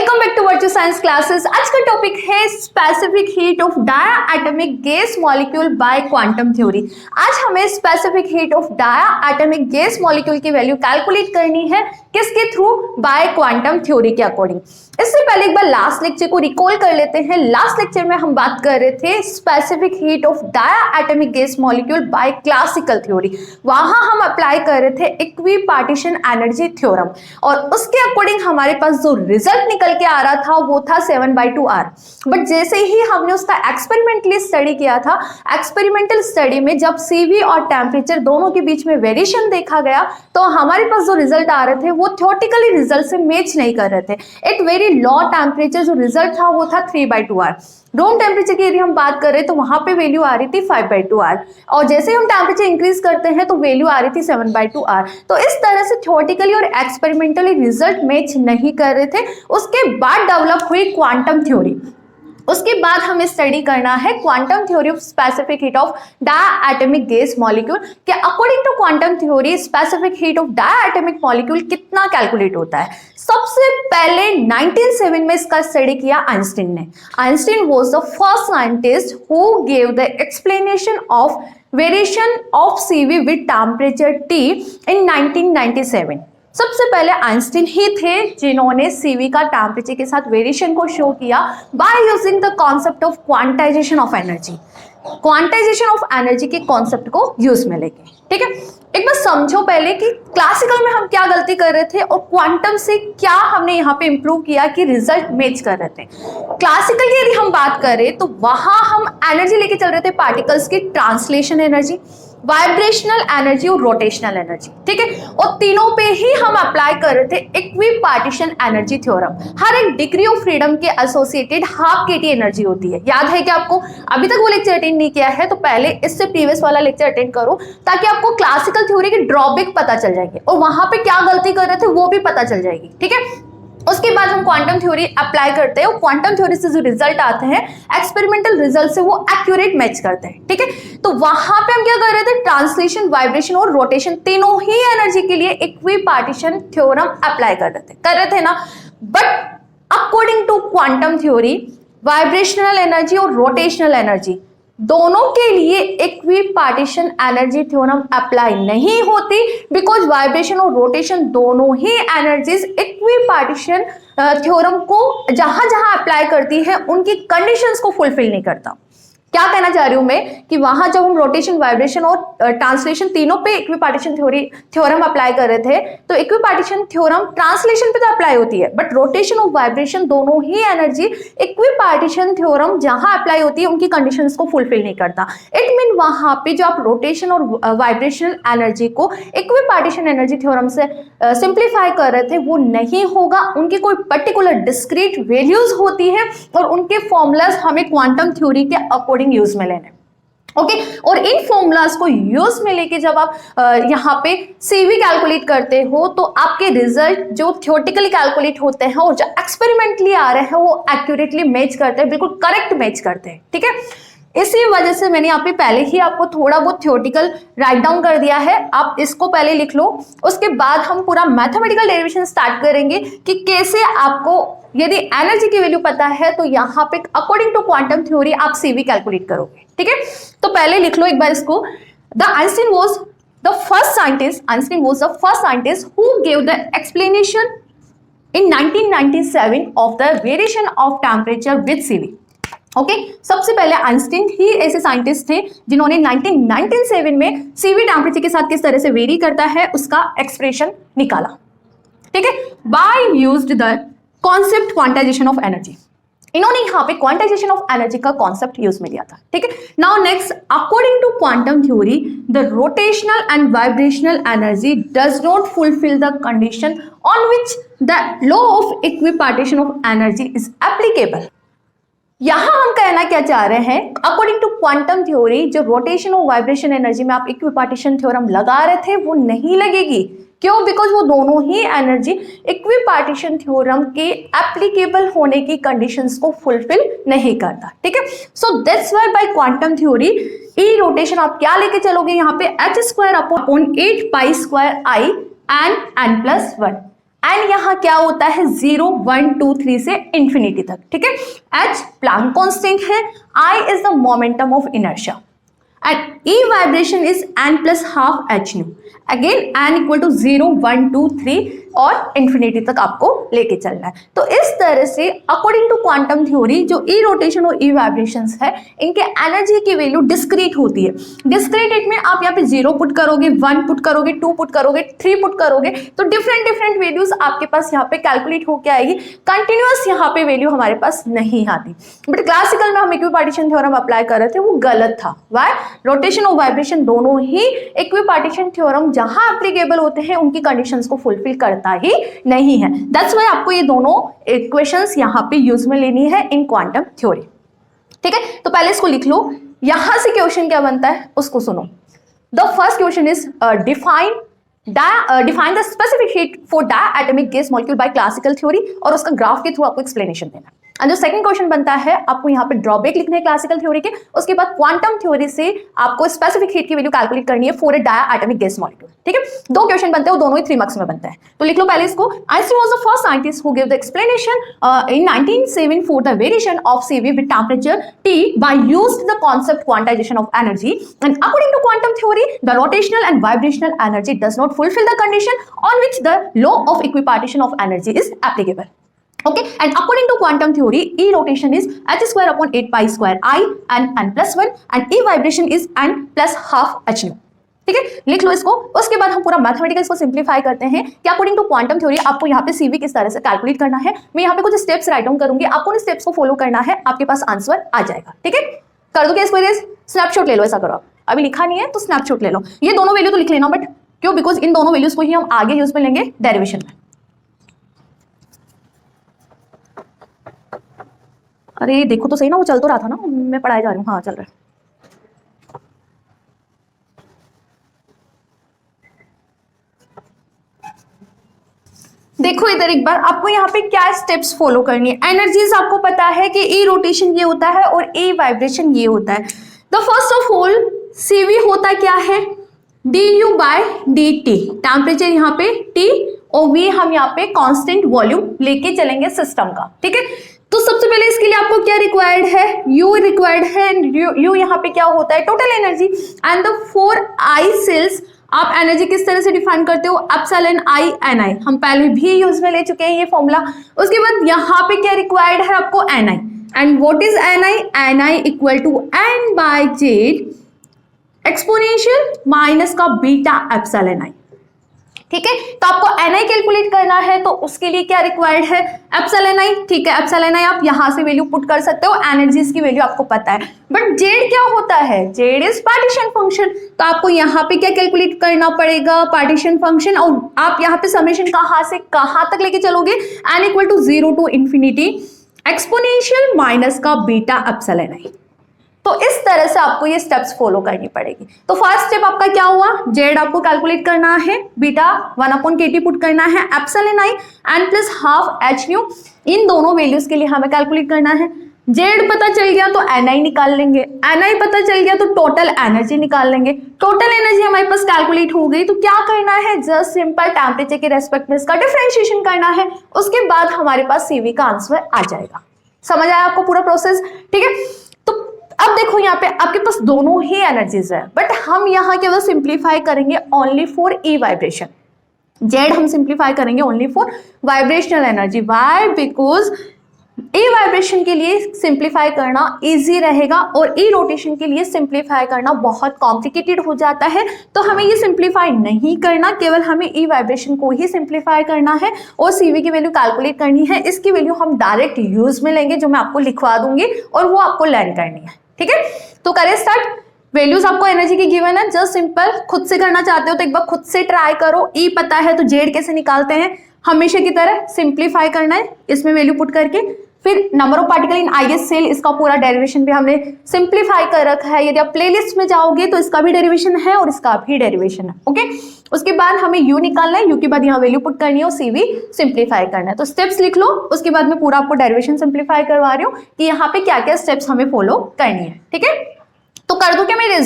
Welcome back to virtual science classes. आज का topic है specific heat of diatomic gas molecule by quantum theory. आज हमें specific heat of diatomic gas molecule की value calculate करनी है, किसके थ्रू? बाय क्वांटम थ्योरी के अकॉर्डिंग। इससे पहले एक बार लास्ट लेक्चर को रिकॉल कर लेते हैं। लास्ट लेक्चर में हम बात कर रहे थे specific heat of diatomic gas molecule bye classical theory. वहां हम अप्लाई कर रहे थे इक्विपार्टीशन एनर्जी थ्योरम और उसके अकॉर्डिंग हमारे पास जो रिजल्ट निकल के आ रहा था वो था 7/2R। बट जैसे ही हमने उसका एक्सपेरिमेंटली स्टडी किया था, एक्सपेरिमेंटल स्टडी में जब CV और टेम्परेचर दोनों के बीच में वेरिएशन देखा गया तो हमारे पास जो रिजल्ट आ रहे थे वो थ्योरेटिकली रिजल्ट से मैच नहीं कर रहे थे। एट वेरी लो टेम्परेचर जो रिजल्ट था वो था 3/2R। रूम टेम्परेचर की यदि हम बात करें तो वहां पे वैल्यू आ रही थी 5/2R और जैसे ही हम टेम्परेचर इंक्रीज करते हैं तो वैल्यू आ रही थी 7/2R। तो इस तरह से थ्योरेटिकली और एक्सपेरिमेंटली रिजल्ट मैच नहीं कर रहे थे। उसके बाद डेवलप हुई क्वांटम थ्योरी। उसके बाद हमें स्टडी करना है quantum theory of specific heat of diatomic gas molecule के according to quantum theory specific heat of diatomic molecule कितना कैलकुलेट होता है। सबसे पहले 1907 में इसका स्टडी किया आइंस्टीन ने। Einstein was the first scientist who gave the explanation of variation of CV with temperature T इन 1997। सबसे पहले आइंस्टीन ही थे जिन्होंने CV का टेम्परेचर के साथ वेरिएशन को शो किया by using the concept of quantization of energy. Quantization of energy के कॉन्सेप्ट को यूज में लेके, ठीक है। एक बार समझो पहले कि क्लासिकल में हम क्या गलती कर रहे थे और क्वांटम से क्या हमने यहाँ पे इंप्रूव किया कि रिजल्ट मैच कर रहे थे। क्लासिकल की यदि हम बात करें तो वहां हम एनर्जी लेके चल रहे थे पार्टिकल्स की, ट्रांसलेशन एनर्जी, वाइब्रेशनल एनर्जी और रोटेशनल एनर्जी, ठीक है। और तीनों पे ही हम अप्लाई कर रहे थे इक्विपार्टीशन एनर्जी थ्योरम। हर एक डिग्री ऑफ फ्रीडम के एसोसिएटेड हाफ kT एनर्जी होती है। याद है कि आपको अभी तक वो लेक्चर अटेंड नहीं किया है तो पहले इससे प्रीवियस वाला लेक्चर अटेंड करो ताकि आपको क्लासिकल थ्योरी के ड्रॉबैक पता चल जाएंगे और वहां पे क्या गलती कर रहे थे वो भी पता चल जाएगी, ठीक है। उसके बाद हम क्वांटम थ्योरी अप्लाई करते हैं और क्वांटम थ्योरी से जो रिजल्ट आते हैं एक्सपेरिमेंटल रिजल्ट से वो एक्यूरेट मैच करते हैं, ठीक है। तो वहां पे हम क्या कर रहे थे? ट्रांसलेशन, वाइब्रेशन और रोटेशन तीनों ही एनर्जी के लिए इक्विपार्टीशन थ्योरम अप्लाई कर रहे थे ना। But according to quantum theory vibrational energy और रोटेशनल एनर्जी दोनों के लिए इक्विपार्टीशन एनर्जी थ्योरम अप्लाई नहीं होती बिकॉज वाइब्रेशन और रोटेशन दोनों ही एनर्जीज इक्विपार्टीशन थ्योरम को जहां जहां अप्लाई करती है उनकी कंडीशंस को फुलफिल नहीं करता। क्या कहना चाह रही हूं मैं कि वहां जब हम रोटेशन, वाइब्रेशन और ट्रांसलेशन तीनों पे इक्विपार्टीशन थ्योरम अप्लाई कर रहे थे तो इक्विपार्टीशन थ्योरम ट्रांसलेशन पे तो अप्लाई होती है बट रोटेशन और वाइब्रेशन दोनों ही एनर्जी इक्विपार्टीशन थ्योरम जहां अप्लाई होती है उनकी कंडीशंस को फुलफिल नहीं करता। इट मीन वहां पे जो आप रोटेशन और वाइब्रेशनल एनर्जी को इक्विपार्टीशन एनर्जी थ्योरम से सिंप्लीफाई कर रहे थे वो नहीं होगा। उनकी कोई पर्टिकुलर डिस्क्रीट वैल्यूज होती है और उनके फॉर्मूलाज हमें क्वांटम थ्योरी के अकॉर्डिंग यूज में लेने, ओके। और इन फॉर्मूलाज को यूज में लेके जब आप यहाँ पे CV कैलकुलेट करते हो तो आपके रिजल्ट जो थ्योरेटिकली कैलकुलेट होते हैं और जो एक्सपेरिमेंटली आ रहे हैं वो एक्यूरेटली मैच करते हैं, बिल्कुल करेक्ट मैच करते हैं, ठीक है। इसी वजह से मैंने यहाँ पे पहले ही आपको थोड़ा बहुत थ्योरेटिकल राइट डाउन कर दिया है, आप इसको पहले लिख लो। उसके बाद हम पूरा मैथमेटिकल डेरिवेशन स्टार्ट करेंगे कि कैसे आपको यदि एनर्जी की वैल्यू पता है तो यहाँ पे अकॉर्डिंग टू क्वांटम थ्योरी आप CV कैलकुलेट करोगे, ठीक है। तो पहले लिख लो एक बार इसको। Einstein was the first scientist who gave the explanation in 1997 of the variation of temperature with CV। Okay सबसे पहले आइंस्टीन ही ऐसे साइंटिस्ट थे जिन्होंने 1997 में CV टेम्परेचर के साथ किस तरह से वेरी करता है उसका एक्सप्रेशन निकाला, ठीक है। By used the concept quantization of energy. इन्होंने यहाँ पे क्वांटाइजेशन ऑफ एनर्जी का कॉन्सेप्ट यूज में लिया था, ठीक है। Now next, according to quantum theory the rotational and vibrational energy does not fulfil the condition on which the law of equipartition of energy is applicable. यहां हम कहना क्या चाह रहे हैं, अकॉर्डिंग टू क्वांटम थ्योरी जो रोटेशन और vibration energy में आप इक्विपार्टीशन थ्योरम लगा रहे थे वो नहीं लगेगी। क्यों? बिकॉज वो दोनों ही एनर्जी इक्विपार्टीशन थ्योरम के एप्लीकेबल होने की कंडीशंस को फुलफिल नहीं करता, ठीक है। So that's why by quantum theory E rotation आप क्या लेके चलोगे यहाँ पे h² upon 8 pi square i and n+1। And यहाँ क्या होता है 0 1 2 3 से इंफिनिटी तक, ठीक है। h प्लैंक कांस्टेंट है, I is the momentum of inertia and E vibration is n plus half h nu, again n equal to 0 1 2 3 और इंफिनिटी तक आपको लेके चलना है। तो इस तरह से अकॉर्डिंग टू क्वांटम थ्योरी जो ई रोटेशन और ई वाइब्रेशंस है इनके एनर्जी की वैल्यू डिस्क्रीट होती है। डिस्क्रीट में आप यहाँ पे 0 पुट करोगे, 1 पुट करोगे, 2 पुट करोगे, 3 पुट करोगे तो डिफरेंट वैल्यूज आपके पास यहाँ पे कैलकुलेट होके आएगी। कंटिन्यूअस यहाँ पे वैल्यू हमारे पास नहीं आती। बट क्लासिकल में हम इक्विपार्टीशन थ्योरम अप्लाई कर रहे थे, वो गलत था। वाई? रोटेशन और वाइब्रेशन दोनों ही इक्विपार्टीशन थ्योरम जहां एप्लीकेबल होते हैं उनकी कंडीशंस को फुलफिल करता ही नहीं है। दैट्स व्हाई आपको ये दोनों इक्वेशंस यहां पे यूज में लेनी है इन क्वांटम थ्योरी, ठीक है। तो पहले इसको लिख लो। यहां से क्वेश्चन क्या बनता है उसको सुनो। The first question is define the specific heat for diatomic gas molecule bye classical theory, और उसका ग्राफ के थ्रू आपको एक्सप्लेनेशन देना है। एंड जो सेकंड क्वेश्चन बनता है आपको यहाँ पे ड्रॉबैक लिखने हैं क्लासिकल थ्योरी के, उसके बाद क्वांटम थ्योरी से आपको स्पेसिफिक हीट की वैल्यू कैलकुलेट करनी है for a diatomic gas molecule, ठीक है। दो क्वेश्चन बनते हैं, वो दोनों ही 3 मार्क्स में बनता है। तो लिख लो पहले इसको। Einstein was the first scientist who give the explanation in 1907 for the variation of CV with temperature T by used the concept quantization of energy, and according to quantum theory the rotational and vibrational energy does not fulfill the condition on which the law of equipartition of energy is applicable. Okay, and according to quantum theory, E rotation is h square upon 8 pi square I and n plus 1, and E vibration is n plus half h nu. ठीक है, लिख लो इसको। उसके बाद हम पूरा mathematical इसको simplify करते हैं कि अकॉर्डिंग टू क्वांटम थ्योरी आपको यहाँ पे CV किस तरह से कैलकुलेट करना है। मैं यहाँ पे कुछ स्टेप्स राइट डाउन करूंगी, आपको उन स्टेप्स को फॉलो करना है, आपके पास आंसर आ जाएगा, ठीक है। कर दो क्या इसको इरेज? स्नैपशॉट ले लो, ऐसा करो आप। अभी लिखा नहीं है तो स्नैपशॉट ले लो। ये दोनों वैल्यू तो लिख लेना, बट क्यों? बिकॉज इन दोनों वैल्यूज को ही हम आगे यूज में लेंगे डेरिवेशन में। अरे देखो तो सही ना, वो चल तो रहा था ना, मैं पढ़ाई जा रही हूँ। हाँ चल रहा है। देखो इधर एक बार, आपको यहाँ पे क्या स्टेप्स फॉलो करनी है। एनर्जीज आपको पता है कि ई रोटेशन ये होता है और ई वाइब्रेशन ये होता है। The first of all CV होता क्या है? du बाय dt, टेम्परेचर यहाँ पे T और V हम यहाँ पे कांस्टेंट वॉल्यूम लेके चलेंगे सिस्टम का, ठीक है। तो सबसे पहले इसके लिए आपको क्या रिक्वायर्ड है? U रिक्वायर्ड है, एंड U यहाँ पे क्या होता है? Total energy. And the 4 I cells, आप एनर्जी किस तरह से डिफाइन करते हो? एप्सिलॉन I Ni, हम पहले भी यूज में ले चुके हैं ये फॉर्मूला। उसके बाद यहाँ पे क्या रिक्वायर्ड है आपको? Ni, and what is Ni? Ni equal to n by Z exponential minus का बीटा एप्सिलॉन I, ठीक है। तो आपको Ni कैलकुलेट करना है, तो उसके लिए क्या रिक्वायर्ड है? एप्सिलॉन I, ठीक है। एप्सिलॉन I आप यहां से वैल्यू पुट कर सकते हो, एनर्जीज की वैल्यू आपको पता है। बट जेड क्या होता है? जेड इज पार्टीशन फंक्शन, तो आपको यहाँ पे क्या कैलकुलेट करना पड़ेगा? Partition function. और आप यहाँ पे समेशन कहाँ से कहाँ तक लेके चलोगे? n equal to 0 to infinity exponential minus का बीटा एप्सिलॉन I। तो इस तरह से आपको ये स्टेप्स फॉलो करनी पड़ेगी। तो फर्स्ट स्टेप आपका क्या हुआ? जेड आपको कैलकुलेट करना है, बीटा 1/kT पुट करना है, epsilon I n plus half h nu, इन दोनों वैल्यूज के लिए हमें कैलकुलेट करना है। जेड पता चल गया तो Ni निकाल लेंगे, Ni पता चल गया तो टोटल एनर्जी निकाल लेंगे। टोटल एनर्जी हमारे पास कैलकुलेट हो गई, तो क्या करना है? जस्ट सिंपल टेम्परेचर के रेस्पेक्ट में इसका डिफरेंशिएशन करना है, उसके बाद हमारे पास CV का आंसर आ जाएगा। समझ आया आपको पूरा प्रोसेस? ठीक है। तो अब देखो यहाँ पे आपके पास दोनों ही एनर्जीज है, बट हम यहाँ केवल सिंप्लीफाई करेंगे only for E vibration. Z हम सिंप्लीफाई करेंगे only for vibrational energy. Why? Because E vibration के लिए सिंप्लीफाई करना इजी रहेगा और ई रोटेशन के लिए सिंप्लीफाई करना बहुत कॉम्प्लिकेटेड हो जाता है। तो हमें ये सिंप्लीफाई नहीं करना, केवल हमें ई वाइब्रेशन को ही सिंप्लीफाई करना है और CV की वैल्यू कैलकुलेट करनी है। इसकी वैल्यू हम डायरेक्ट यूज में लेंगे, जो मैं आपको लिखवा दूंगी, और वो आपको लर्न करनी है, ठीक है। तो करें स्टार्ट। वैल्यूज आपको एनर्जी की गिवन है, जस्ट सिंपल खुद से करना चाहते हो तो एक बार खुद से ट्राई करो। ई पता है तो जेड कैसे निकालते हैं? हमेशा की तरह सिंप्लीफाई करना है, इसमें वैल्यू पुट करके। फिर number of particle in IS cell, इसका पूरा डेरिवेशन भी हमने सिंप्लीफाई कर रखा है। यदि आप प्लेलिस्ट में जाओगे तो इसका भी डेरिवेशन है और इसका भी डेरिवेशन है, ओके। उसके बाद हमें U निकालना है, U के बाद यहाँ वैल्यू पुट करनी है और CV सिंप्लीफाई करना है। तो स्टेप्स लिख लो, उसके बाद मैं पूरा आपको डेरिवेशन सिंप्लीफाई करवा रही हूँ कि यहाँ पे क्या क्या स्टेप्स हमें फॉलो करनी है, ठीक है। तो कर दो क्या मेरे?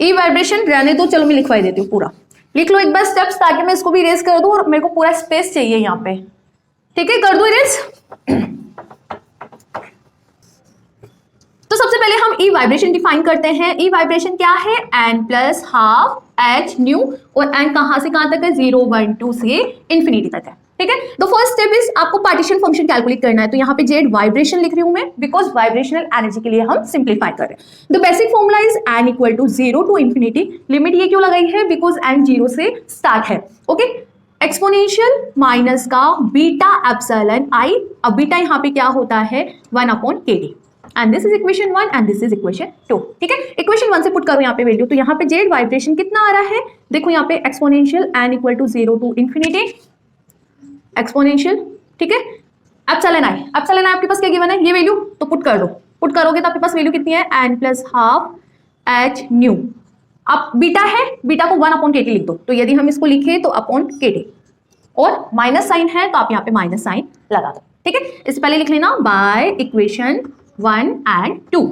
ई वाइब्रेशन रहने दो, चलो मैं लिखवाई देती हूँ पूरा। लिख लो एक बार स्टेप्स ताकि मैं इसको भी इरेज कर दूं और मेरे को पूरा स्पेस चाहिए यहाँ पे। ठीक है, कर दो इरेज। तो सबसे पहले हम ई वाइब्रेशन डिफाइन करते हैं। ई वाइब्रेशन क्या है? n plus half H new, और n कहां से कहां तक है? 0 1 2 से इंफिनिटी तक है। ठीक है, तो फर्स्ट स्टेप इज आपको पार्टीशन फंक्शन कैलकुलेट करना है। तो यहाँ पे जेड वाइब्रेशन लिख रही हूं मैं, बिकॉज वाइब्रेशनल एनर्जी के लिए हम सिंप्लीफाई कर रहे हैं। The basic formula is n equal to 0 to infinity. Limit ये क्यों लगाई है? बिकॉज n 0 से स्टार्ट है। ओके, एक्सपोनेंशियल माइनस का बीटा एप्सिलॉन आई। अब बीटा यहाँ पे क्या होता है? 1/kd, and this is equation 1 and this is equation 2। ठीक है, इक्वेशन 1 से पुट करो यहाँ पे वैल्यू। तो यहाँ पे जेड वाइब्रेशन कितना आ रहा है? देखो यहाँ पे exponential n equal to 0 to infinity exponential. ठीक है, एप्सिलॉन आई आपके पास क्या गिवन है? ये वैल्यू, तो पुट कर दो। पुट करोगे तो आपके पास वैल्यू कितनी है? n plus half H new. अब बीटा है, बीटा को 1/kd लिख दो। तो यदि हम इसको लिखे तो अपॉन kd, और माइनस साइन है तो आप यहाँ पे माइनस साइन लगा दो। ठीक है, इससे पहले लिख लेना बाय इक्वेशन 1 एंड 2।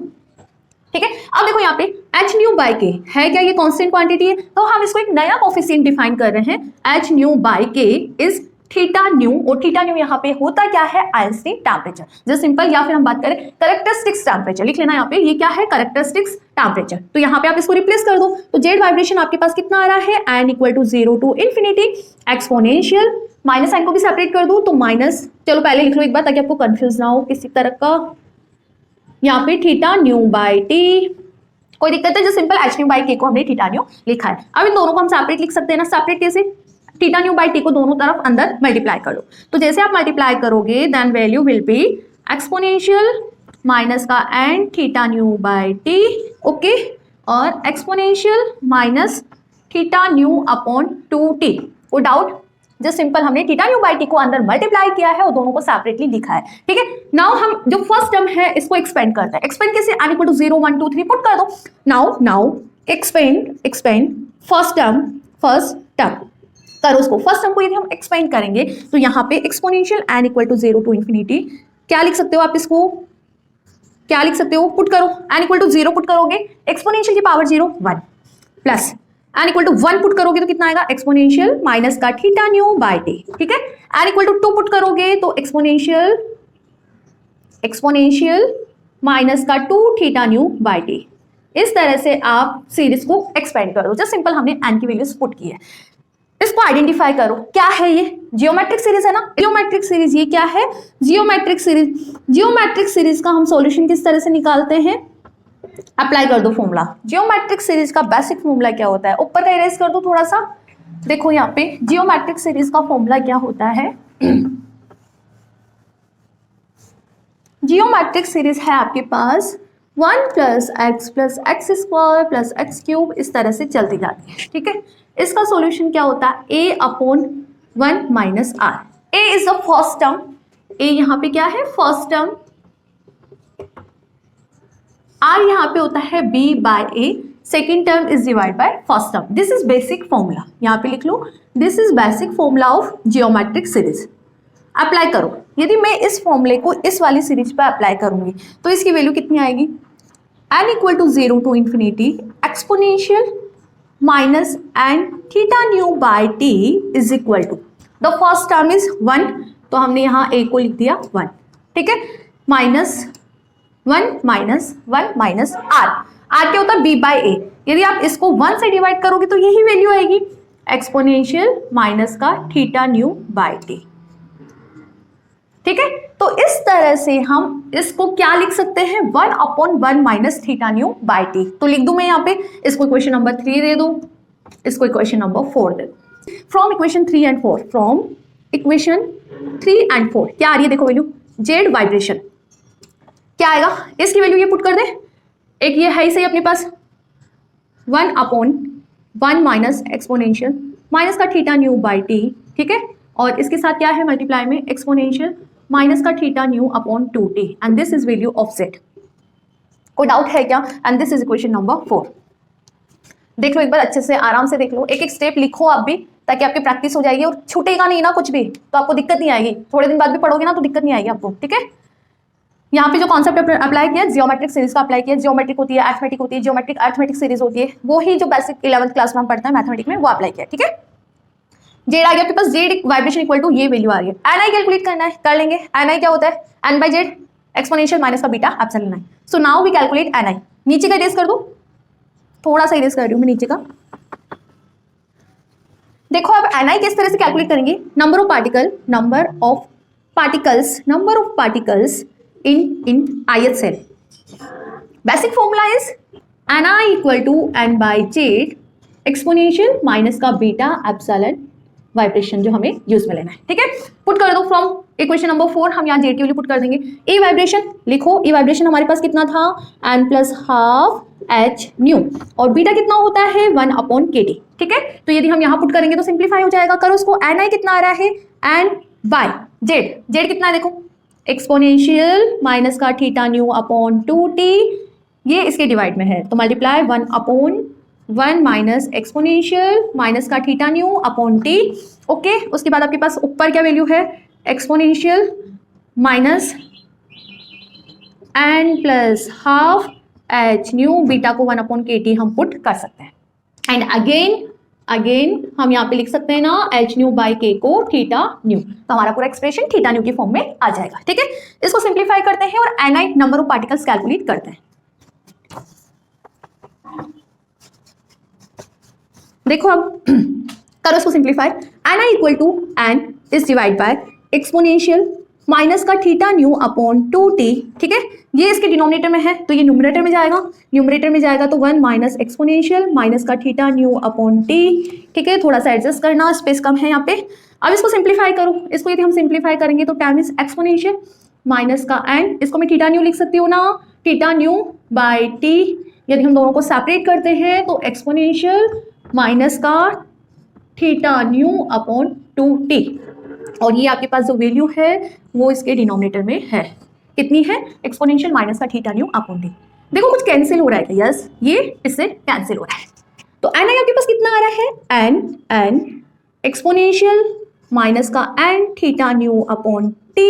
ठीक है, अब देखो यहाँ पे एच न्यू बाई के है क्या? ये कांस्टेंट क्वांटिटी है, तो हम इसको एक नया कोफिशिएंट डिफाइन कर रहे हैं। एच न्यू बाई के इज थीटा न्यू, और थीटा न्यू यहाँ पे होता क्या है? Einstein temperature. जस्ट सिंपल, या फिर हम बात करें कैरेक्टरिस्टिक्स टेम्परेचर, लिख लेना यहाँ पे। ये क्या है? Characteristics temperature. तो यहाँ पे आप इसको रिप्लेस कर दो। तो जेड वाइब्रेशन आपके पास कितना आ रहा है? n equal to 0 to infinity exponential, minus sign को भी सेपरेट कर दो तो माइनस, चलो पहले लिख लो एक बार ताकि आपको कंफ्यूज ना हो किसी तरह का। यहाँ पे थीटा न्यू बाई टी, कोई दिक्कत है? जो सिंपल एच न्यू बाई के को हमने थीटा न्यू लिखा है। अब इन दोनों को हम सेपरेट लिख सकते हैं ना। सेपरेट कैसे? थीटा न्यू बाई टी को दोनों तरफ अंदर मल्टीप्लाई कर लो। तो जैसे आप मल्टीप्लाई करोगे then value will be exponential minus का n theta nu by T, okay, और exponential minus theta nu upon 2t। वो डाउट? जो सिंपल हमने थीटा न्यू बाई टी को अंदर मल्टीप्लाई किया है और दोनों को सेपरेटली लिखा है। ठीक है, नाउ हम जो फर्स्ट टर्म है इसको एक्सपेंड करते हैं। एक्सपेंड कैसे? n इक्वल टू 0 1 2 3 पुट कर दो। नाउ एक्सपेंड फर्स्ट टर्म करो उसको। फर्स्ट टर्म को यदि हम एक्सपेंड करेंगे तो यहाँ पे exponential n equal to 0 to infinity, क्या लिख सकते हो आप इसको? क्या लिख सकते हो? पुट करो। n इक्वल टू 0 पुट करोगे, एक्सपोनेंशियल की power 0 1, plus n equal to 1 put करोगे तो कितना आएगा? एक्सपोनेंशियल माइनस का थीटा न्यू बाई टी। ठीक है, n इक्वल टू 2 पुट करोगे तो एक्सपोनेंशियल माइनस का 2 थीटा न्यू बाई टी। इस तरह से आप सीरीज को एक्सपेंड करो। जस्ट सिंपल हमने n की वैल्यूज पुट की है। इसको आइडेंटिफाई करो, क्या है ये? जियोमेट्रिक सीरीज है ना। जियोमेट्रिक सीरीज ये क्या है? जियोमेट्रिक सीरीज का हम सॉल्यूशन किस तरह से निकालते हैं? अप्लाई कर दो फॉर्मूला। जियोमेट्रिक सीरीज का बेसिक फॉर्मूला क्या होता है? ऊपर का इरेज कर दो थोड़ा सा। देखो यहाँ पे जियोमेट्रिक सीरीज का फॉर्मूला क्या होता है? जियोमेट्रिक सीरीज है आपके पास 1 plus x square plus x cube, इस तरह से चलती जाती है। ठीक है, इसका सॉल्यूशन क्या होता है? a upon 1 minus R. a is the first term, a यहाँ पे क्या है? First term. r यहाँ पे होता है b by a, second term is divide by first term. This is basic formula, यहाँ पे लिख लो। This is basic formula of geometric series. Apply करो। यदि मैं इस फॉर्मूले को इस वाली सीरीज पर अप्लाई करूंगी तो इसकी वैल्यू कितनी आएगी? n equal to 0 to infinity exponential minus N theta nu by T is equal to, the first term is 1, तो हमने यहाँ a को लिख दिया 1। ठीक है, माइनस 1 माइनस 1 माइनस r क्या होता है? b by a। यदि आप इसको 1 से डिवाइड करोगे तो यही वैल्यू आएगी, एक्सपोनेंशियल माइनस का थीटा न्यू बाई टी। ठीक है, तो इस तरह से हम इसको क्या लिख सकते हैं? 1 upon 1 minus theta nu by T. तो लिख दूं मैं यहाँ पे, इसको इक्वेशन नंबर 3 दे दो, इसको इक्वेशन नंबर 4 दे दो। From equation 3 and 4, from equation 3 and 4 क्या आ रही है? देखो वैल्यू जेड वाइब्रेशन क्या आएगा? इसकी वैल्यू ये पुट कर दे। एक ये है ही सही अपने पास 1 अपॉन 1 माइनस एक्सपोनेंशियल माइनस का थीटा न्यू बाई टी। ठीक है, और इसके साथ क्या है? मल्टीप्लाई में एक्सपोनेंशियल माइनस का theta nu upon 2t, and this is value of z। कोई डाउट है क्या? And this is equation number 4। देख लो एक बार अच्छे से, आराम से देख लो, एक एक स्टेप लिखो आप भी, ताकि आपकी प्रैक्टिस हो जाएगी और छूटेगा नहीं ना कुछ भी, तो आपको दिक्कत नहीं आएगी। थोड़े दिन बाद भी पढ़ोगे ना तो दिक्कत नहीं आएगी आपको। ठीक है, यहाँ पे जो कॉन्सेप्ट अप्लाई किया, जियोमेट्रिक सीरीज का अप्लाई किया। जियोमेट्रिक होती है, अरिथमेटिक होती है, जियोमेट्रिक अरिथमेटिक सीरीज होती है, वो ही जो बेसिक 11th क्लास में हम पढ़ते हैं मैथमेटिक में, वो अप्लाई किया। ठीक है, जेड आ गया आपके पास, जेड वाइब्रेशन इक्वल टू ये वैल्यू आ रही है। एन आई कैलकुलेट करना है, कर लेंगे। एन आई क्या होता है, n by z exponential minus का beta epsilon i. So now we calculate n i. नीचे का इरेज कर दो, थोड़ा सा इरेज कर रही हूँ मैं नीचे का। देखो अब एन आई किस तरह से कैलकुलेट करेंगे, number of particles in ith cell. Basic formula is Ni equal to n by z exponential minus का बीटा एप्सिलॉन वाइब्रेशन जो हमें यूज में लेना है। ठीक है, पुट कर दो फ्रॉम इक्वेशन नंबर 4, हम यहाँ जेड की वैल्यू पुट कर देंगे। ई वाइब्रेशन लिखो, ई वाइब्रेशन हमारे पास कितना था, n plus half H new, और बीटा कितना होता है 1/kT। ठीक है, तो यदि हम यहाँ पुट करेंगे तो सिंप्लीफाई हो जाएगा। करो इसको, एन आई कितना आ रहा है, n बाय जेड कितना है देखो, एक्सपोनेंशियल माइनस का थीटा न्यू अपॉन 2t, ये इसके डिवाइड में है तो मल्टीप्लाई 1/1 माइनस एक्सपोनेंशियल माइनस का theta nu upon t। Okay, उसके बाद आपके पास ऊपर क्या वैल्यू है, exponential minus n plus half H new, beta को 1/kT हम पुट कर सकते हैं। एंड अगेन हम यहाँ पे लिख सकते हैं ना, एच न्यू बाई के को थीटा न्यू, तो हमारा पूरा एक्सप्रेशन थीटा न्यू की फॉर्म में आ जाएगा। ठीक है, इसको सिंप्लीफाई करते हैं और N I number of particles calculate करते हैं। देखो अब करो इसको simplify, N I equal to N is divide by exponential minus का थीटा न्यू अपॉन 2t। ठीक है, ये इसके डिनोमिनेटर में है तो ये न्यूमरेटर में जाएगा, तो 1 माइनस एक्सपोनेंशियल माइनस का थीटा न्यू अपॉन t। ठीक है, थोड़ा सा एडजस्ट करना, स्पेस कम है यहाँ पे। अब इसको सिंप्लीफाई करो, इसको यदि हम सिंप्लीफाई करेंगे तो टाइम इज एक्सपोनेंशियल माइनस का n, इसको मैं थीटा न्यू लिख सकती हूँ ना, थीटा न्यू बाई t। यदि हम दोनों को सेपरेट करते हैं तो एक्सपोनेंशियल माइनस का थीटा न्यू अपॉन 2t, और ये आपके पास जो वैल्यू है वो इसके डिनोमिनेटर में है, कितनी है, एक्सपोनेंशियल माइनस का थीटा न्यू अपॉन t। देखो कुछ कैंसिल हो रहा है, यस ये इससे कैंसिल हो रहा है, तो एन आई आपके पास कितना आ रहा है, एन एक्सपोनेंशियल माइनस का n theta nu upon t,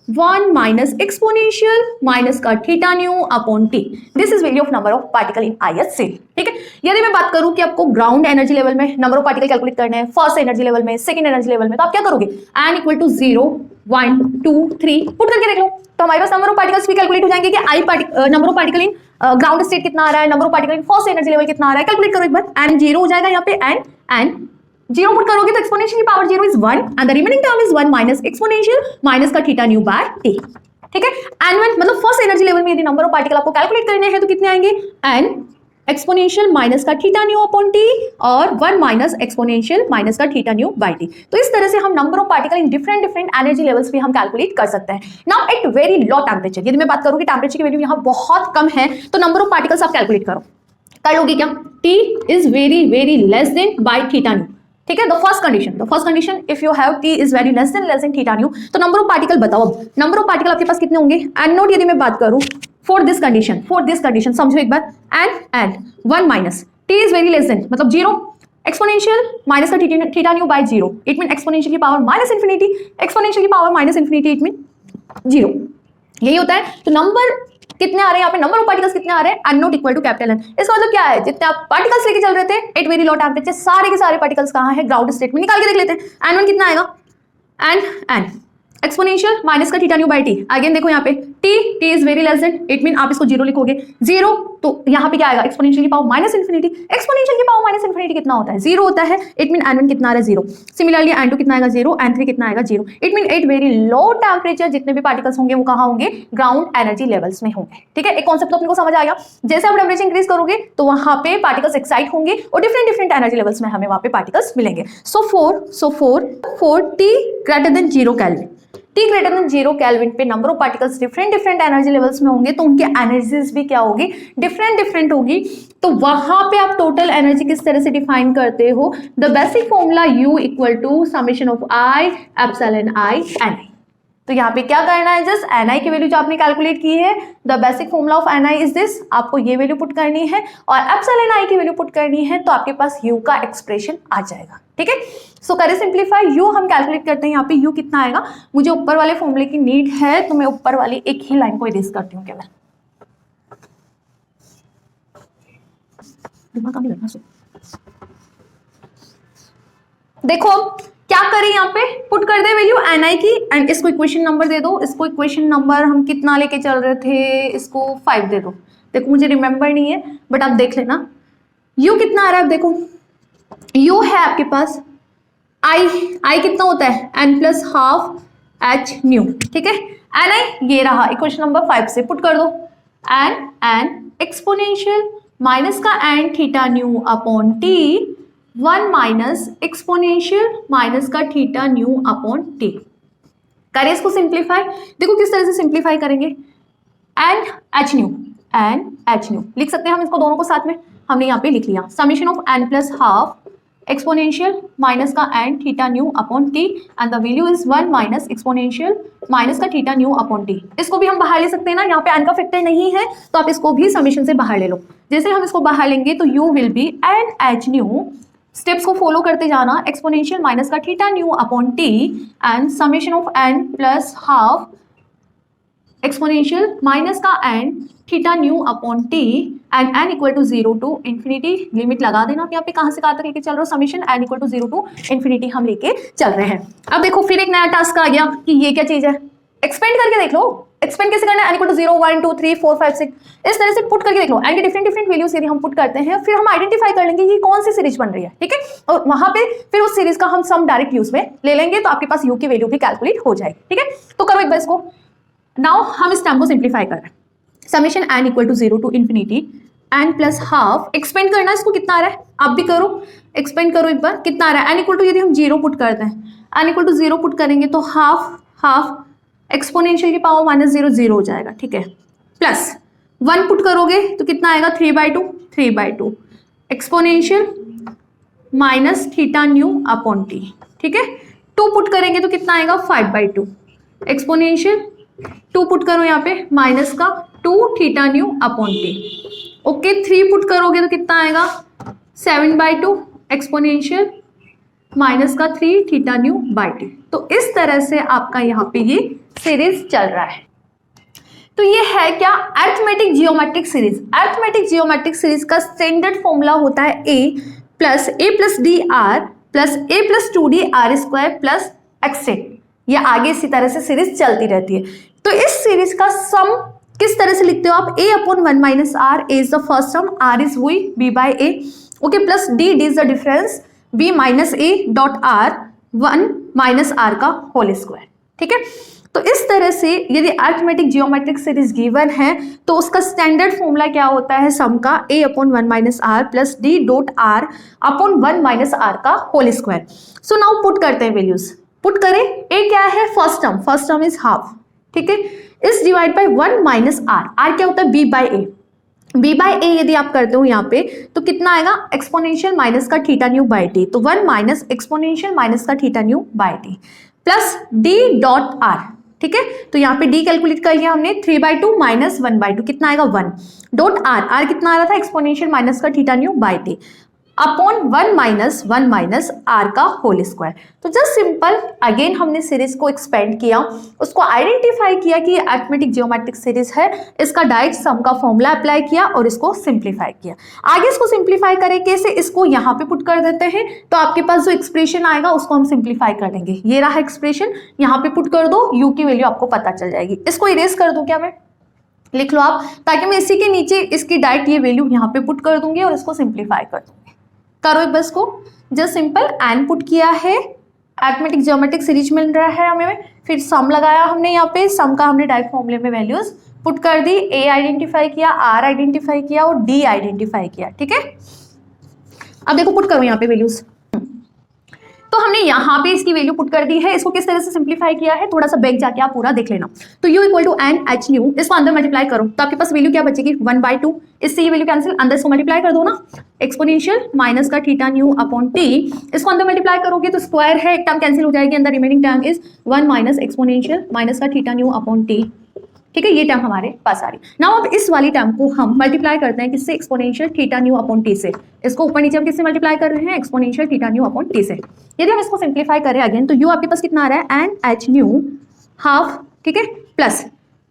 1 minus exponential minus का theta nu upon t। This is value of number of particle in ith cell. ठीक है, यदि मैं बात करूं कि आपको ग्राउंड एनर्जी लेवल में नंबर ऑफ पार्टिकल कैलकुलेट करना है, फर्स्ट एनर्जी लेवल में, सेकंड एनर्जी लेवल में, तो आप क्या करोगे, n इक्वल टू 0 1 2 3 पुट करके देख लो, तो हमारे पास नंबर ऑफ पार्टिकल्स भी कैलकुलेट हो जाएंगे कि number of particle in ground state कितना आ रहा है, number of particle in first energy level कितना आ रहा है, कैलकुलेट करो एक बार। n 0 हो जाएगा यहाँ पे, n 0 पुट करोगे तो एक्सपोनेंशियल की power 0 is 1 and the remaining term is 1 minus exponential minus का थीटा न्यू बाय t। ठीक है, n1 मतलब फर्स्ट एनर्जी लेवल में यदि नंबर ऑफ पार्टिकल आपको कैलकुलेट करने हैं तो कितने आएंगे, n एक्सपोनेंशियल माइनस का थीटा न्यू अपॉन t और 1 माइनस एक्सपोनेंशियल माइनस का थीटा न्यू बाय t। तो इस तरह से हम number of particle in different energy levels भी हम कैलकुलेट कर सकते हैं। Now at very low temperature, यदि मैं बात करूं कि टेम्परेचर की वैल्यू यहाँ बहुत कम है तो नंबर ऑफ पार्टिकल्स आप कैलकुलेट करो, कर लोगे क्या, t is very less then by theta new. ठीक है, the first condition if you have t is very less than theta new, तो नंबर ऑफ पार्टिकल बताओ, अब नंबर ऑफ पार्टिकल आपके पास कितने होंगे, एन नोट यदि मैं बात करूं फॉर दिस कंडीशन समझो एक बार, n 1 minus t is very less than मतलब 0 एक्सपोनेंशियल माइनस का theta nu by 0, it mean exponential की पावर माइनस इंफिनिटी, एक्सपोनेंशियल की power minus infinity, it mean 0, यही होता है। तो नंबर कितने आ रहे हैं यहाँ पे, नंबर ऑफ पार्टिकल्स कितने आ रहे हैं, n naught equal to capital N। इसका मतलब क्या है, जितने आप पार्टिकल्स लेके चल रहे थे एट वेरी लो टेम्परेचर, सारे के सारे पार्टिकल्स कहाँ है, ग्राउंड स्टेट में, निकाल के देख लेते हैं। n1 कितना आएगा, n एक्सपोनेंशियल माइनस का theta nu by t। Again देखो यहाँ पे t is very less than, it mean आप इसको 0 लिखोगे, 0 तो यहाँ पे क्या आएगा, एक्सपोनेंशियल की पावर माइनस इंफिनिटी, एक्सपोनेंशियल की पावर माइनस इंफिनिटी कितना होता है, 0 होता है, इट मीन n1 कितना आ रहा है 0। सिमिलरली n2 कितना आएगा 0, n3 कितना आएगा 0, it mean at very low temperature जितने भी पार्टिकल्स होंगे वो कहाँ होंगे, ग्राउंड एनर्जी लेवल्स में होंगे। ठीक है, एक कॉन्सेप्ट तो अपने को समझ आएगा, जैसे आप टेम्परेचर इंक्रीज करोगे तो वहाँ पे पार्टिकल्स एक्साइट होंगे और डिफरेंट एनर्जी लेवल्स में हमें वहाँ पे पार्टिकल्स मिलेंगे। So for t greater than 0 kelvin, t greater than 0 kelvin पे number of particles different energy levels में होंगे, तो उनके एनर्जीज भी क्या होगी, डिफरेंट होगी। तो वहां पे आप टोटल एनर्जी किस तरह से डिफाइन करते हो, the basic formula U equal to summation of I epsilon I n i. तो यहाँ पे क्या करना है, जस्ट Ni की वैल्यू जो आपने कैलकुलेट की है, the basic formula of Ni is this, आपको ये वैल्यू पुट करनी है और एप्सिलॉन i की वैल्यू पुट करनी है, तो आपके पास u का एक्सप्रेशन आ जाएगा। ठीक है, सो करें सिंप्लीफाई, u हम कैलकुलेट करते हैं, यहाँ पे u कितना आएगा, मुझे ऊपर वाले फॉर्मूले की नीड है तो मैं ऊपर वाली एक ही लाइन को इरेज करती हूँ केवल। देखो क्या करें, यहाँ पे पुट कर दे वैल्यू Ni की एंड इसको इक्वेशन नंबर दे दो। इसको इक्वेशन नंबर हम कितना लेके चल रहे थे, इसको 5 दे दो। देखो मुझे रिमेंबर नहीं है बट आप देख लेना, u कितना आ रहा है, देखो u है आपके पास i कितना होता है n plus half h new. ठीक है, Ni ये रहा, इक्वेशन नंबर 5 से पुट कर दो n एक्सपोनेंशियल माइनस का n theta nu upon t 1 minus exponential minus का थीटा न्यू अपॉन t। करें इसको सिंप्लीफाई, देखो किस तरह से सिंप्लीफाई करेंगे, n h न्यू लिख सकते हैं हम इसको दोनों को साथ में, हमने यहाँ पे लिख लिया summation of n plus half exponential minus का n theta nu upon t and the value is 1 minus exponential minus का थीटा न्यू अपॉन t। इसको भी हम बाहर ले सकते हैं ना, यहाँ पे n का फैक्टर नहीं है तो आप इसको भी समेशन से बाहर ले लो। जैसे हम इसको बाहर लेंगे तो u will be n h nu, steps को फॉलो करते जाना, एक्सपोनेंशियल माइनस का theta nu upon t and summation of n plus half exponential minus का n theta nu upon t and n equal to 0 to infinity. Limit लगा देना आप यहाँ पे, कहाँ से कहाँ तक लेके चल रहे हो, summation n equal to 0 to infinity हम लेके चल रहे हैं। अब देखो फिर एक नया टास्क आ गया कि ये क्या चीज है, एक्सपेंड करके देख लो। एक्सपेंड कैसे करना है, n इक्वल टू 0 1 2 3 4 5 6 इस तरह से पुट करके देख लो। n के डिफरेंट वैल्यूज यदि हम पुट करते हैं फिर हम आइडेंटिफाई कर लेंगे ये कौन सी सीरीज बन रही है। ठीक है, और वहां पे फिर उस सीरीज का हम सम डायरेक्ट यूज में ले लेंगे तो आपके पास u की वैल्यू भी कैलकुलेट हो जाएगी। ठीक है, तो करो एक बार इसको। नाउ हम इस टर्म को सिंप्लीफाई कर रहे हैं, summation n equal to 0 to infinity n plus half, expand करना है इसको, कितना आ रहा है आप भी करो, एक्सपेंड करो एक बार, कितना आ रहा है, n इक्वल टू यदि हम 0 पुट करते हैं, n इक्वल टू 0 पुट करेंगे तो हाफ एक्सपोनेंशियल की पावर माइनस 0 हो जाएगा। ठीक है, प्लस 1 पुट करोगे तो कितना आएगा 3/2 exponential minus theta nu upon t। ठीक है, 2 पुट करेंगे तो कितना आएगा 5/2 एक्सपोनेंशियल, 2 पुट करो यहाँ पे माइनस का 2 theta nu upon t। Okay, 3 put करोगे तो कितना आएगा 7/2 एक्सपोनेंशियल माइनस का 3 थीटा न्यू बाई t। तो इस तरह से आपका यहाँ पे ये सीरीज चल रहा है। तो ये है क्या, arithmetic geometric series. Arithmetic geometric series का स्टैंडर्ड फॉर्मूला होता है a plus d r plus a plus 2d r square plus etcetera. ये आगे इसी तरह से सीरीज चलती रहती है। तो इस सीरीज का सम किस तरह से लिखते हो आप, a upon 1 minus R, a is the first term, r is V, b by a, okay, plus d is the difference, b minus a dot r 1 minus r का होल स्क्वायर। ठीक है, तो इस तरह से यदि अरिथमेटिक जियोमेट्रिक सीरीज गिवन है तो उसका स्टैंडर्ड फॉर्मूला क्या होता है, सम का a upon 1 minus r plus d dot r upon 1 minus are का whole square. So now put करते हैं वैल्यूज, पुट करें। a क्या है, फर्स्ट टर्म इज हाफ। ठीक है, इस डिवाइड बाय 1 माइनस आर क्या होता है b बाई a यदि आप करते हो यहाँ पे तो कितना आएगा, एक्सपोनेंशियल माइनस का थीटा न्यू बाई टी, तो 1 माइनस एक्सपोनेंशियल माइनस का theta nu by T plus d dot are. ठीक है, तो यहाँ पे d कैलकुलेट कर लिया हमने, 3/2 माइनस 1/2 कितना आएगा 1 डॉट आर कितना आ रहा था, एक्सपोनेंशियल माइनस का theta nu by T upon 1 minus are का होल स्क्वायर। तो जस्ट सिंपल अगेन हमने सीरीज को एक्सपेंड किया, उसको आइडेंटिफाई किया कि ये अरिथमेटिक जियोमेट्रिक सीरीज है, इसका डायरेक्ट सम का फॉर्मूला अप्लाई किया और इसको सिंप्लीफाई किया। आगे इसको सिंप्लीफाई करें कैसे, इसको यहाँ पे पुट कर देते हैं तो आपके पास जो एक्सप्रेशन आएगा उसको हम सिंप्लीफाई कर लेंगे। ये रहा एक्सप्रेशन, यहाँ पे पुट कर दो, यू की वैल्यू आपको पता चल जाएगी। इसको इरेज कर दूं क्या मैं, लिख लो आप, ताकि मैं इसी के नीचे इसकी डायरेक्ट ये वैल्यू यहाँ पे पुट कर दूंगी और इसको सिंप्लीफाई कर दूंगी। करो एक बस को, जस्ट सिंपल n पुट किया है, अरिथमेटिक जियोमेट्रिक सीरीज मिल रहा है हमें, फिर सम लगाया हमने, यहाँ पे सम का हमने डायरेक्ट फॉर्मूले में वैल्यूज पुट कर दी, a आइडेंटिफाई किया, r आइडेंटिफाई किया और d आइडेंटिफाई किया। ठीक है, अब देखो पुट करो यहाँ पे वैल्यूज, तो हमने यहाँ पे इसकी वैल्यू पुट कर दी है। इसको किस तरह से सिंप्लीफाई किया है, थोड़ा सा बैक जाके आप पूरा देख लेना। तो u equal to N H nu, इसको अंदर मल्टीप्लाई करो तो आपके पास वैल्यू क्या बचेगी 1/2, इससे ये वैल्यू कैंसिल, अंदर इसको मल्टीप्लाई कर दो ना, एक्सपोनेंशियल माइनस का थीटा न्यू अपॉन टी, इसको अंदर मल्टीप्लाई करोगे तो स्क्वायर है, एक टर्म कैंसिल हो जाएगी, अंदर remaining term is 1 minus exponential minus का थीटा न्यू अपॉन टी। ठीक है, ये टर्म हमारे पास आ रही। नाउ अब इस वाली टर्म को हम मल्टीप्लाई करते हैं किससे, exponential theta nu upon T से। इसको ऊपर नीचे हम किससे मल्टीप्लाई कर रहे हैं, exponential theta nu upon T से। यदि हम इसको सिंप्लीफाई करें अगेन तो यू आपके पास कितना आ रहा है, एन एच न्यू हाफ, ठीक है, प्लस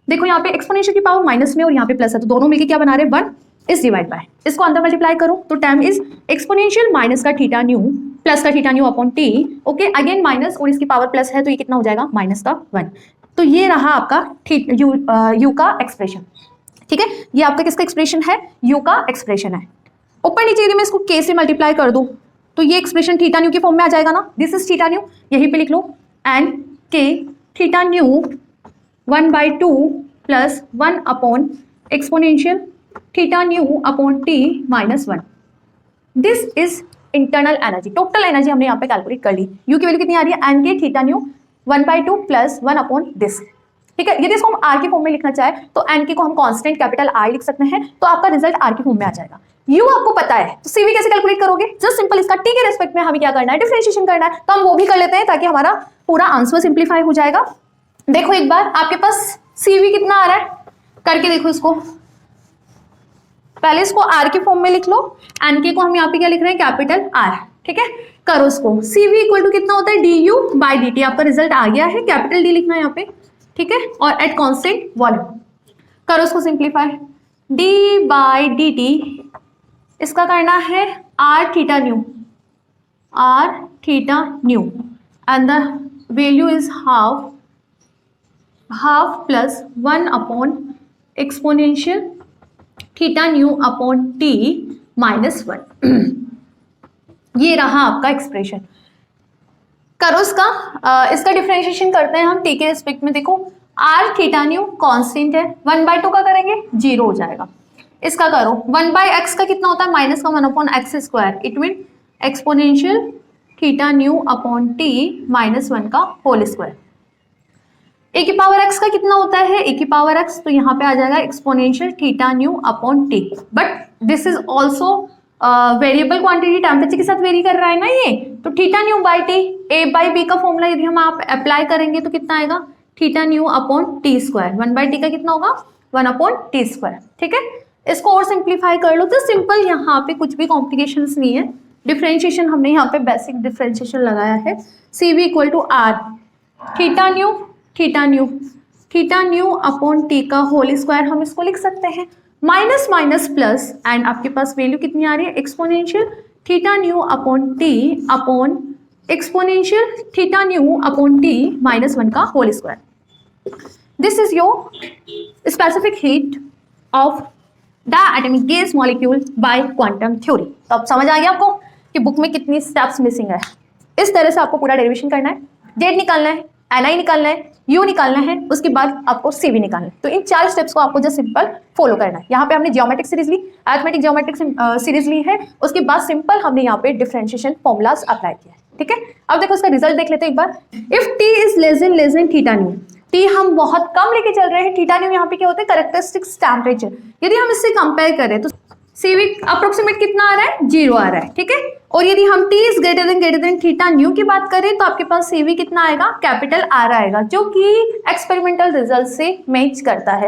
देखो यहाँ पे एक्सपोनेंशियल की पावर माइनस में और यहाँ पे प्लस है, तो दोनों मिलकर क्या बना रहे हैं 1 इज डिवाइड बाय, इसको अंदर मल्टीप्लाई करो तो टर्म इज एक्सपोनेंशियल माइनस का थीटा न्यू प्लस का theta nu upon T, okay, again minus और इसकी पावर प्लस है तो ये कितना हो जाएगा माइनस का 1। तो ये रहा आपका यू का एक्सप्रेशन। ठीक है, ये आपका किसका एक्सप्रेशन है, यू का एक्सप्रेशन है। ऊपर नीचे यदि मैं इसको के से मल्टीप्लाई कर दूं तो ये एक्सप्रेशन थीटा न्यू की फॉर्म में आ जाएगा ना, दिस इज थीटा न्यू, यहीं पे लिख लो एंड के theta new 1/2 plus 1 upon exponential theta nu upon T minus 1। This is internal energy, total energy हमने यहाँ पे कैलकुलेट कर ली। यू की वैल्यू कितनी आ रही है, एन के theta new 1/2 plus 1 upon this. ठीक है, यदि इसको हम आर की फॉर्म में लिखना चाहे तो एन के को हम कांस्टेंट कैपिटल आर लिख सकते हैं, तो आपका रिजल्ट आर की फॉर्म में आ जाएगा। यू आपको पता है तो सीवी कैसे कैलकुलेट करोगे, जस्ट सिंपल इसका टी के रेस्पेक्ट में हमें क्या करना है, डिफरेंशिएशन करना है, तो हम वो भी कर लेते हैं ताकि हमारा पूरा आंसर सिंप्लीफाई हो जाएगा। देखो एक बार आपके पास सीवी कितना आ रहा है, करके देखो इसको, पहले इसको आर की फॉर्म में लिख लो, एन के को हम यहाँ पे क्या लिख रहे हैं, कैपिटल आर। ठीक है, करो इसको, सीवी इक्वल टू कितना होता है, D you by D T, आपका रिजल्ट आ गया है, कैपिटल डी लिखना है यहाँ पे। ठीक है, और एट कांस्टेंट वॉल्यूम करो इसको simplify, D by D T, इसका करना है R theta nu, R theta nu, and the value is half plus 1 upon exponential theta nu upon T minus 1। ये रहा आपका एक्सप्रेशन। करो इसका डिफरेंशिएशन करते हैं हम टी के रिस्पेक्ट में। देखो आर थीटा न्यू कांस्टेंट है, 1/2 का करेंगे 0 हो जाएगा। इसका करो 1/x का कितना होता है, माइनस का 1 upon x square, it mean exponential theta nu upon T minus 1 का होल स्क्वायर। ए की पावर एक्स का कितना होता है, ए की पावर एक्स, तो यहाँ पे आ जाएगा exponential theta nu upon T, but this is also variable quantity, temperature के साथ वेरी कर रहा है ना ये, तो theta nu by T, A by B का फॉर्मूला यदि हम आप अप्लाई करेंगे तो कितना आएगा, theta nu upon T square, 1/t का कितना होगा 1 अपॉन टी स्क्वायर। ठीक है, इसको और सिंप्लीफाई कर लो तो सिंपल, यहाँ पे कुछ भी कॉम्प्लिकेशंस नहीं है, डिफरेंशिएशन हमने यहाँ पे बेसिक डिफरेंशिएशन लगाया है, c v equal to r theta nu upon t का होल स्क्वायर, हम इसको लिख सकते हैं माइनस माइनस प्लस, एंड आपके पास वैल्यू कितनी आ रही है, exponential theta nu upon T upon exponential theta nu upon T minus 1 का whole square. This is your specific heat of diatomic gas molecule by quantum theory. तो अब समझ आ गया आपको कि बुक में कितनी स्टेप्स मिसिंग है। इस तरह से आपको पूरा डेरिवेशन करना है, जेड निकालना है, एन निकालना है, यू निकालना है, उसके बाद आपको सीवी निकालना है। तो इन 4 स्टेप्स को आपको जस्ट सिंपल फॉलो करना है। यहाँ पे हमने जियोमेट्रिक सीरीज ली, अरिथमेटिक जियोमेट्रिक सीरीज ली है, उसके बाद सिंपल हमने यहाँ पे डिफरेंशिएशन फॉर्मूलाज अप्लाई किया है। ठीक है, अब देखो इसका रिजल्ट देख लेते हैं एक बार। If t is less than theta nu, t हम बहुत कम लेके चल रहे हैं, थीटा न्यू यहाँ पे क्या होता है, कैरेक्टरिस्टिक्स टेम्परेचर, यदि हम इससे कंपेयर करें तो सीवी अप्रोक्सीमेट कितना आ रहा है, 0 आ रहा है। ठीक है, और यदि हम T is greater than theta new की बात करें तो आपके पास सीवी कितना आएगा, कैपिटल आर आएगा, जो कि एक्सपेरिमेंटल रिजल्ट से मैच करता है।